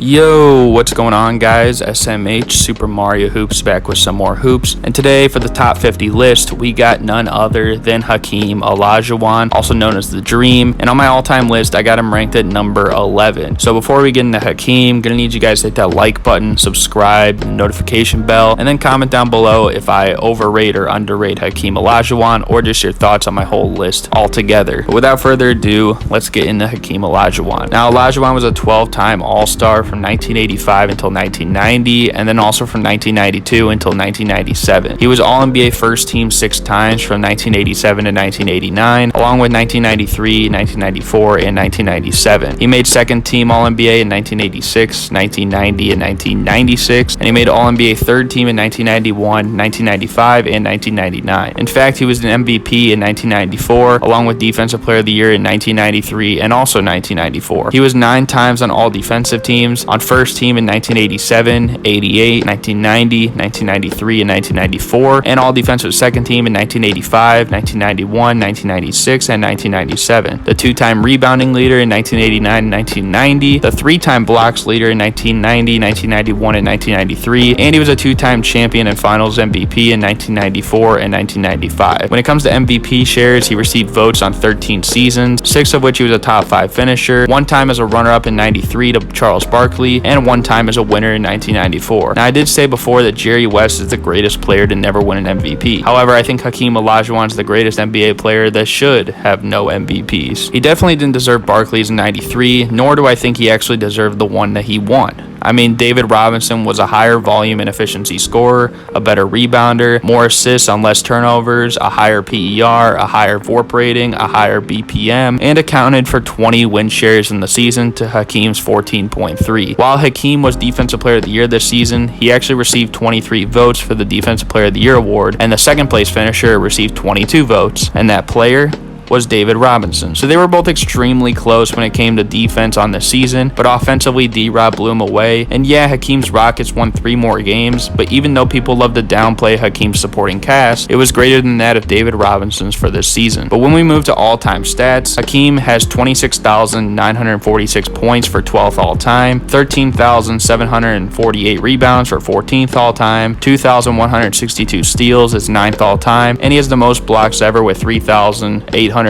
Yo, what's going on, guys? SMH Super Mario Hoops back with some more hoops. And today for the top 50 list, we got none other than Hakeem Olajuwon, also known as the Dream. And on my all-time list, I got him ranked at number 11. So before we get into Hakeem, gonna need you guys to hit that like button, subscribe, notification bell, and then comment down below if I overrate or underrate Hakeem Olajuwon, or just your thoughts on my whole list altogether. But without further ado, let's get into Hakeem Olajuwon. Now, Olajuwon was a 12-time All-Star from 1985 until 1990, and then also from 1992 until 1997. He was All-NBA First Team 6 times from 1987 to 1989, along with 1993, 1994, and 1997. He made Second Team All-NBA in 1986, 1990, and 1996, and he made All-NBA Third Team in 1991, 1995, and 1999. In fact, he was an MVP in 1994, along with Defensive Player of the Year in 1993 and also 1994. He was 9 times on All Defensive Teams, on First Team in 1987, 88, 1990, 1993, and 1994, and All Defensive Second Team in 1985, 1991, 1996, and 1997. The 2-time rebounding leader in 1989 and 1990, the 3-time blocks leader in 1990, 1991, and 1993, and he was a 2-time champion and Finals MVP in 1994 and 1995. When it comes to MVP shares, he received votes on 13 seasons, 6 of which he was a top 5 finisher, 1 time as a runner-up in 93 to Charles Barkley, and 1 time as a winner in 1994. Now, I did say before that Jerry West is the greatest player to never win an MVP. However, I think Hakeem Olajuwon is the greatest NBA player that should have no MVPs. He definitely didn't deserve Barkley's in 93, nor do I think he actually deserved the one that he won. I mean, David Robinson was a higher volume and efficiency scorer, a better rebounder, more assists on less turnovers, a higher PER, a higher VORP rating, a higher BPM, and accounted for 20 win shares in the season to Hakeem's 14.3. While Hakeem was Defensive Player of the Year this season, he actually received 23 votes for the Defensive Player of the Year award, and the second place finisher received 22 votes, and that player was David Robinson. So they were both extremely close when it came to defense on this season, but offensively D-Rob blew him away. And yeah, Hakeem's Rockets won 3 more games, but even though people love to downplay Hakeem's supporting cast, it was greater than that of David Robinson's for this season. But when we move to all-time stats, Hakeem has 26,946 points for 12th all-time, 13,748 rebounds for 14th all-time, 2,162 steals is 9th all-time, and he has the most blocks ever with 3,830.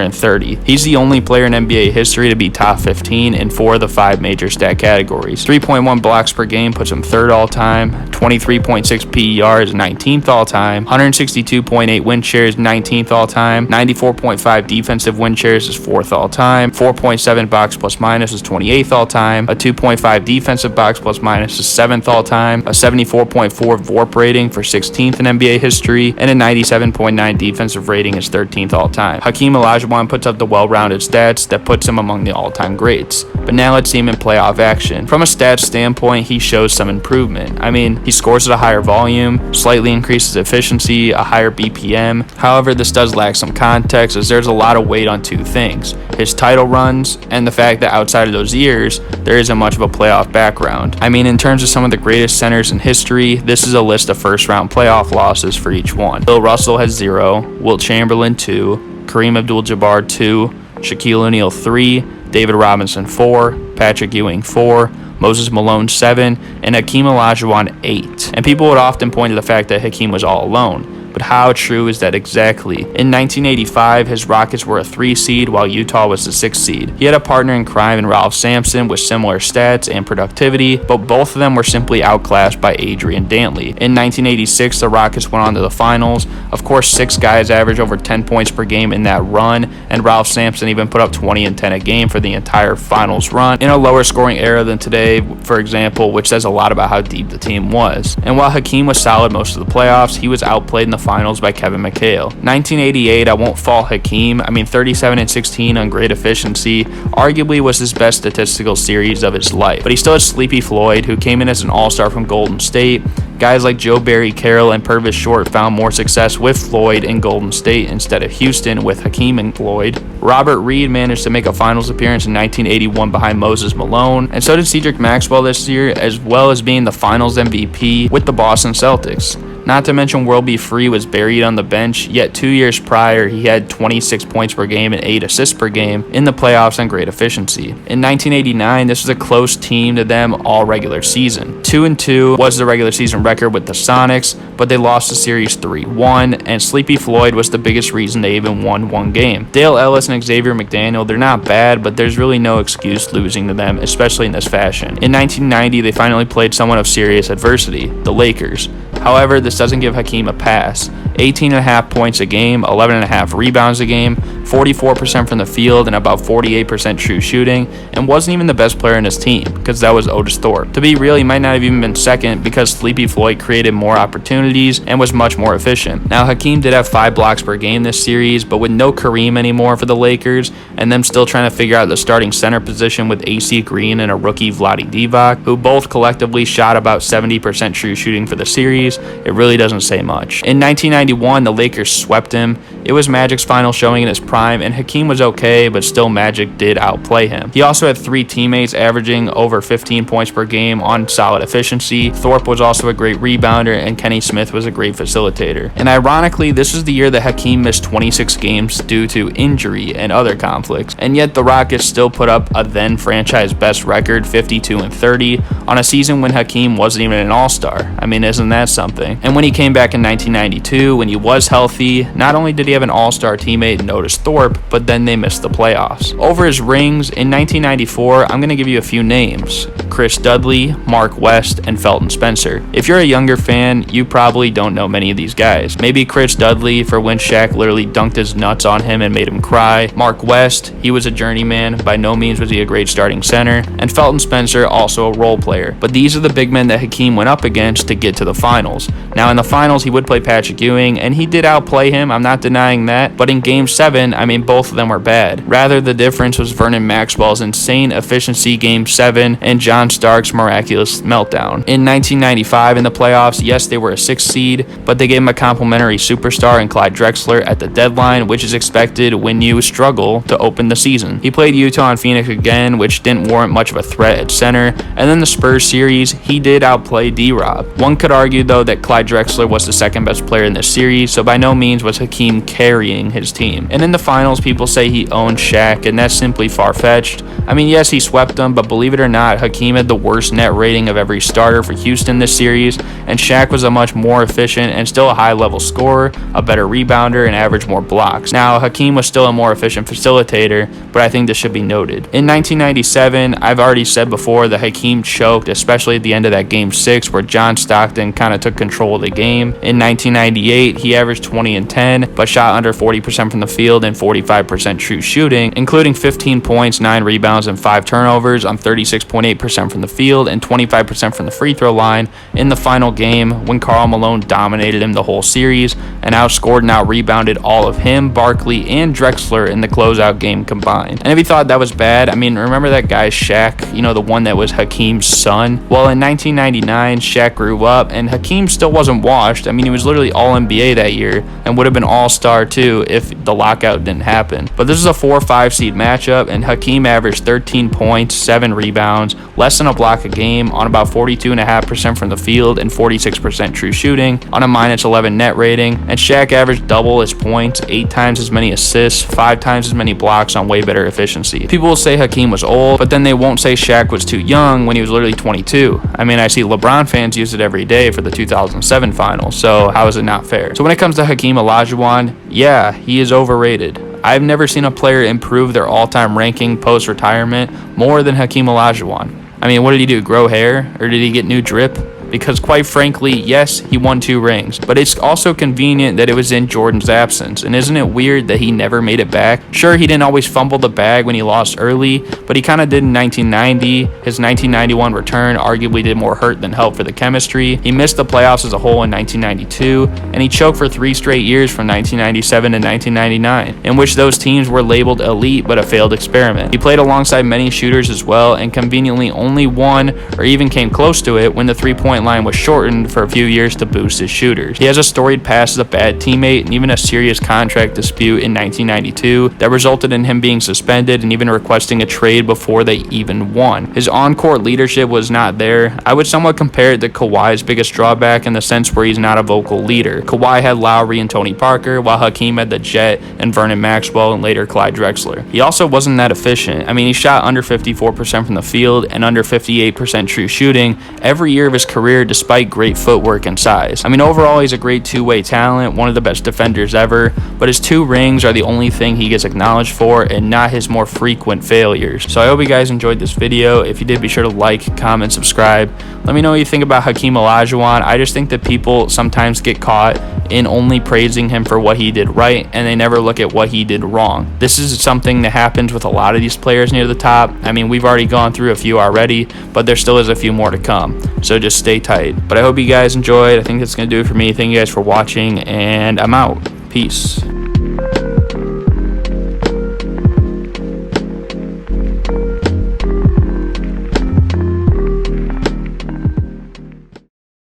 He's the only player in NBA history to be top 15 in 4 of the 5 major stat categories. 3.1 blocks per game puts him 3rd all-time, 23.6 PER is 19th all-time, 162.8 win shares 19th all-time, 94.5 defensive win shares is 4th all-time, 4.7 box plus minus is 28th all-time, a 2.5 defensive box plus minus is 7th all-time, a 74.4 VORP rating for 16th in NBA history, and a 97.9 defensive rating is 13th all-time. Hakeem Olajuwon puts up the well-rounded stats that puts him among the all-time greats. But now let's see him in playoff action. From a stats standpoint, he shows some improvement. I mean, he scores at a higher volume, slightly increases efficiency, a higher BPM. However, this does lack some context, as there's a lot of weight on 2 things: his title runs and the fact that outside of those years, there isn't much of a playoff background. I mean, in terms of some of the greatest centers in history, this is a list of first-round playoff losses for each one. Bill Russell has 0, Wilt Chamberlain 2, Kareem Abdul-Jabbar 2, Shaquille O'Neal 3, David Robinson 4, Patrick Ewing 4, Moses Malone 7, and Hakeem Olajuwon 8. And people would often point to the fact that Hakeem was all alone. But how true is that exactly? In 1985, his Rockets were a 3 seed while Utah was the 6 seed. He had a partner in crime in Ralph Sampson with similar stats and productivity, but both of them were simply outclassed by Adrian Dantley. In 1986, the Rockets went on to the finals. Of course, 6 guys averaged over 10 points per game in that run, and Ralph Sampson even put up 20 and 10 a game for the entire finals run in a lower scoring era than today, for example, which says a lot about how deep the team was. And while Hakeem was solid most of the playoffs, he was outplayed in the finals by Kevin McHale. 1988, I won't fault Hakeem. I mean, 37 and 16 on great efficiency arguably was his best statistical series of his life. But he still has Sleepy Floyd, who came in as an all-star from Golden State. Guys like Joe Barry Carroll and Purvis Short found more success with Floyd in Golden State instead of Houston with Hakeem and Floyd. Robert Reed managed to make a finals appearance in 1981 behind Moses Malone, and so did Cedric Maxwell this year, as well as being the finals MVP with the Boston Celtics. Not to mention World B. Free was buried on the bench, yet 2 years prior he had 26 points per game and 8 assists per game in the playoffs and great efficiency. In 1989, this was a close team to them all regular season. 2-2 was the regular season record with the Sonics, but they lost the series 3-1, and Sleepy Floyd was the biggest reason they even won one game. Dale Ellis and Xavier McDaniel, they're not bad, but there's really no excuse losing to them, especially in this fashion. In 1990, they finally played someone of serious adversity, the Lakers. However, this doesn't give Hakeem a pass. 18.5 points a game, 11.5 rebounds a game, 44% from the field, and about 48% true shooting, and wasn't even the best player in his team, because that was Otis Thorpe. To be real, he might not have even been second, because Sleepy Floyd created more opportunities and was much more efficient. Now, Hakeem did have 5 blocks per game this series, but with no Kareem anymore for the Lakers, and them still trying to figure out the starting center position with AC Green and a rookie Vlade Divac, who both collectively shot about 70% true shooting for the series, it really doesn't say much. In 1991, the Lakers swept him. It was Magic's final showing in his prime, and Hakeem was okay, but still Magic did outplay him. He also had 3 teammates averaging over 15 points per game on solid efficiency. Thorpe was also a great rebounder, and Kenny Smith was a great facilitator. And ironically, this is the year that Hakeem missed 26 games due to injury and other conflicts, and yet the Rockets still put up a then franchise best record, 52-30, on a season when Hakeem wasn't even an all-star. I mean, isn't that something? And when he came back in 1992, when he was healthy, not only did he have an all-star teammate in Otis Thorpe, but then they missed the playoffs. Over his rings, in 1994, I'm going to give you a few names: Chris Dudley, Mark West, and Felton Spencer. If you're a younger fan, you probably don't know many of these guys. Maybe Chris Dudley for when Shaq literally dunked his nuts on him and made him cry. Mark West, he was a journeyman, by no means was he a great starting center. And Felton Spencer, also a role player. But these are the big men that Hakeem went up against to get to the finals. Now in the finals, he would play Patrick Ewing, and he did outplay him, I'm not denying that, but in Game 7, I mean, both of them were bad. Rather, the difference was Vernon Maxwell's insane efficiency Game 7 and John Stark's miraculous meltdown. In 1995 in the playoffs, yes, they were a 6th seed, but they gave him a complimentary superstar in Clyde Drexler at the deadline, which is expected when you struggle to open the season. He played Utah and Phoenix again, which didn't warrant much of a threat at center, and then the Spurs series, he did outplay D-Rob. One could argue, though, that Clyde Drexler was the second best player in this series, so by no means was Hakeem carrying his team. And in the finals, people say he owned Shaq, and that's simply far-fetched. I mean, yes, he swept them, but believe it or not, Hakeem had the worst net rating of every starter for Houston this series, and Shaq was a much more efficient and still a high-level scorer, a better rebounder, and averaged more blocks. Now, Hakeem was still a more efficient facilitator, but I think this should be noted. In 1997, I've already said before that Hakeem choked, especially at the end of that Game 6, where John Stockton kind of took control of the game. In 1998, he averaged 20 and 10, but shot under 40% from the field and 45% true shooting, including 15 points, 9 rebounds, and 5 turnovers on 36.8% from the field and 25% from the free throw line in the final game when Karl Malone dominated him the whole series and outscored and out-rebounded all of him, Barkley, and Drexler in the closeout game combined. And if you thought that was bad, I mean, remember that guy Shaq, you know, the one that was Hakeem's son? Well, in 1999, Shaq grew up, and Hakeem still wasn't washed. I mean, he was literally All-NBA that year and would have been All-Star too if the lockout didn't happen. But this is a 4-5 seed matchup, and Hakeem averaged 13 points, 7 rebounds, less than a block a game on about 42.5% from the field and 46% true shooting on a -11 net rating, and Shaq averaged double his points, 8 times as many assists, 5 times as many blocks on way better efficiency. People will say Hakeem was old, but then they won't say Shaq was too young when he was literally 22. I mean, I see LeBron fans use it every day for the 2007 finals, so how is it not fair? So when it comes to Hakeem Olajuwon, yeah, he is overrated. I've never seen a player improve their all-time ranking post-retirement more than Hakeem Olajuwon. I mean, what did he do, grow hair? Or did he get new drip? Because quite frankly, yes, he won 2 rings, but it's also convenient that it was in Jordan's absence. And isn't it weird that he never made it back? Sure, he didn't always fumble the bag when he lost early, but he kind of did in 1990. His 1991 return arguably did more hurt than help for the chemistry. He missed the playoffs as a whole in 1992, and he choked for 3 straight years from 1997 to 1999, in which those teams were labeled elite but a failed experiment. He played alongside many shooters as well, and conveniently only won or even came close to it when the 3-point 3-point line was shortened for a few years to boost his shooters. He has a storied past as a bad teammate and even a serious contract dispute in 1992 that resulted in him being suspended and even requesting a trade before they even won. His on-court leadership was not there. I would somewhat compare it to Kawhi's biggest drawback in the sense where he's not a vocal leader. Kawhi had Lowry and Tony Parker, while Hakeem had the Jet and Vernon Maxwell and later Clyde Drexler. He also wasn't that efficient. I mean, he shot under 54% from the field and under 58% true shooting every year of his career despite great footwork and size. I mean, overall, he's a great two-way talent, one of the best defenders ever, but his 2 rings are the only thing he gets acknowledged for and not his more frequent failures. So I hope you guys enjoyed this video. If you did, be sure to like, comment, subscribe. Let me know what you think about Hakeem Olajuwon. I just think that people sometimes get caught in only praising him for what he did right, and they never look at what he did wrong. This is something that happens with a lot of these players near the top. I mean, we've already gone through a few already, but there still is a few more to come. So just stay tight. But I hope you guys enjoyed. I think that's going to do it for me. Thank you guys for watching, and I'm out. Peace.